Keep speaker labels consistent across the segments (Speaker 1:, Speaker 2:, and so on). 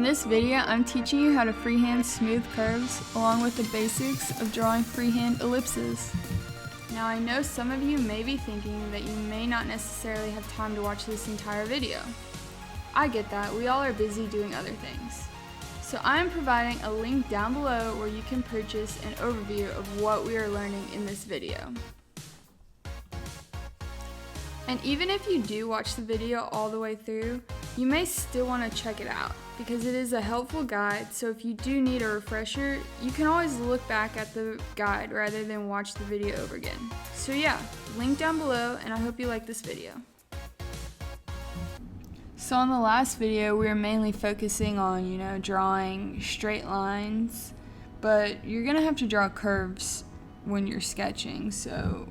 Speaker 1: In this video, I'm teaching you how to freehand smooth curves along with the basics of drawing freehand ellipses. Now I know some of you may be thinking that you may not necessarily have time to watch this entire video. I get that, we all are busy doing other things. So I am providing a link down below where you can purchase an overview of what we are learning in this video. And even if you do watch the video all the way through, you may still want to check it out because it is a helpful guide, so if you do need a refresher, you can always look back at the guide rather than watch the video over again. So yeah, link down below, and I hope you like this video. So in the last video, we were mainly focusing on, drawing straight lines, but you're gonna have to draw curves when you're sketching, so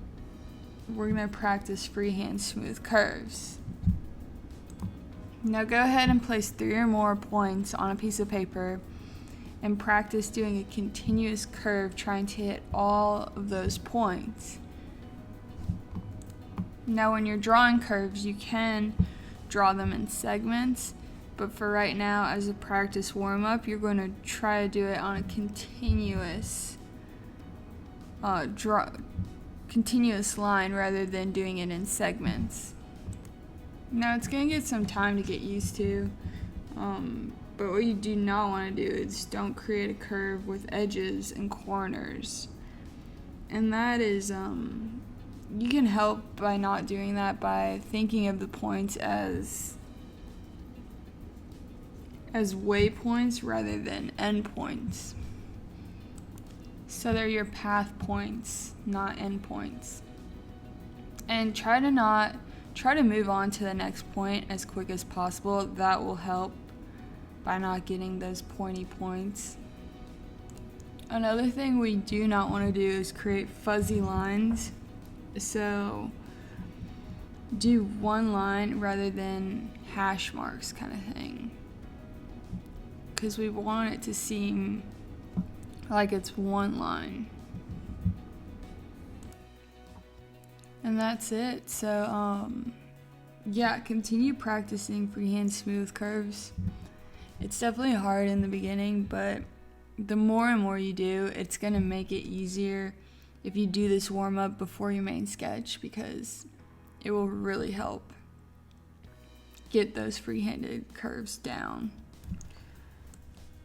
Speaker 1: we're gonna practice freehand smooth curves. Now go ahead and place 3 or more points on a piece of paper and practice doing a continuous curve trying to hit all of those points. Now when you're drawing curves, you can draw them in segments, but for right now, as a practice warm-up, you're going to try to do it on a continuous line rather than doing it in segments. Now it's going to get some time to get used to, but what you do not want to do is don't create a curve with edges and corners. And that is, you can help by not doing that by thinking of the points as waypoints rather than endpoints. So they're your path points, not endpoints. And try to move on to the next point as quick as possible. That will help by not getting those pointy points. Another thing we do not want to do is create fuzzy lines. So do one line rather than hash marks kind of thing, because we want it to seem like it's one line. And that's it. So yeah, continue practicing freehand smooth curves. It's definitely hard in the beginning, but the more and more you do, it's going to make it easier if you do this warm-up before your main sketch, because it will really help get those freehanded curves down.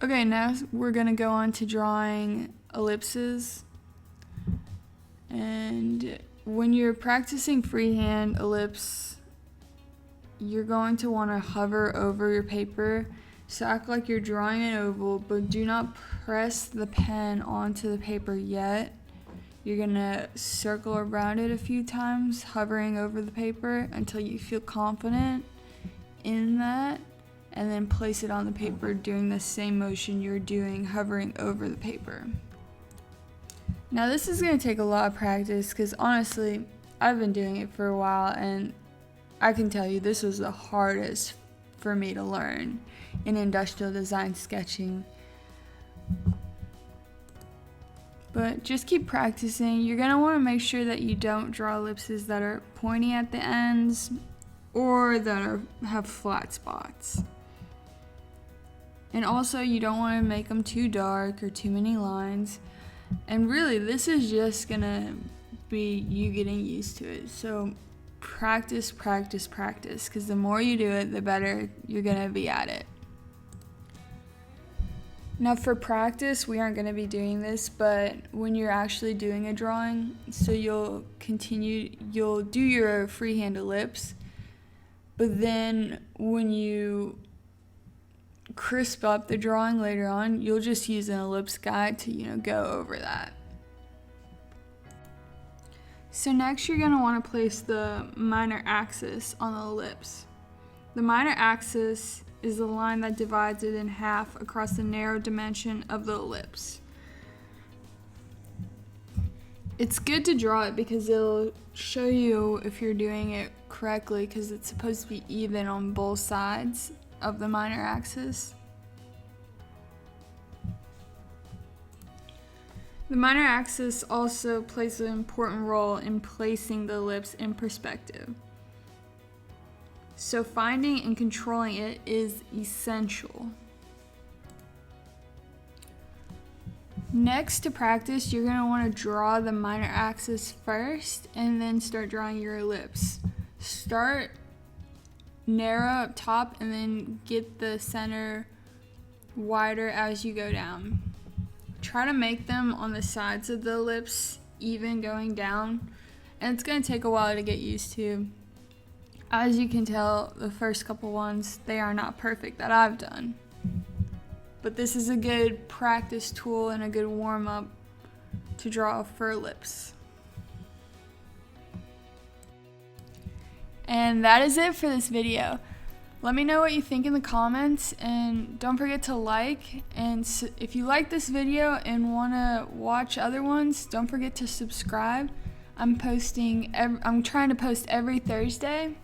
Speaker 1: Okay, now we're going to go on to drawing ellipses. And when you're practicing freehand ellipse, you're going to want to hover over your paper. So act like you're drawing an oval, but do not press the pen onto the paper yet. You're going to circle around it a few times, hovering over the paper until you feel confident in that, and then place it on the paper doing the same motion you're doing hovering over the paper. Now this is going to take a lot of practice because honestly, I've been doing it for a while and I can tell you this was the hardest for me to learn in industrial design sketching. But just keep practicing. You're going to want to make sure that you don't draw ellipses that are pointy at the ends or that have flat spots. And also you don't want to make them too dark or too many lines. And really, this is just going to be you getting used to it. So practice, practice, practice, because the more you do it, the better you're going to be at it. Now for practice, we aren't going to be doing this, but when you're actually doing a drawing, so you'll do your freehand ellipse, but then when you crisp up the drawing later on, you'll just use an ellipse guide to go over that. So next you're going to want to place the minor axis on the ellipse. The minor axis is the line that divides it in half across the narrow dimension of the ellipse. It's good to draw it because it'll show you if you're doing it correctly, because it's supposed to be even on both sides of the minor axis. The minor axis also plays an important role in placing the ellipse in perspective. So finding and controlling it is essential. Next, to practice, you're going to want to draw the minor axis first and then start drawing your ellipse. Start narrow up top and then get the center wider as you go down. Try to make them on the sides of the ellipse even going down, and it's going to take a while to get used to. As you can tell, the first couple ones, they are not perfect that I've done. But this is a good practice tool and a good warm-up to draw for ellipse. And that is it for this video. Let me know what you think in the comments, and don't forget to like, and if you like this video and want to watch other ones, don't forget to subscribe. I'm trying to post every Thursday.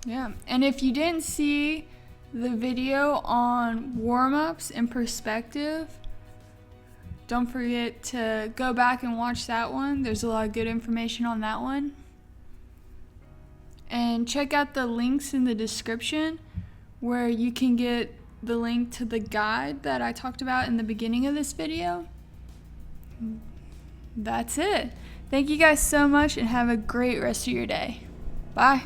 Speaker 1: Yeah, and if you didn't see the video on warm-ups and perspective, don't forget to go back and watch that one. There's a lot of good information on that one. And check out the links in the description where you can get the link to the guide that I talked about in the beginning of this video. That's it. Thank you guys so much and have a great rest of your day. Bye.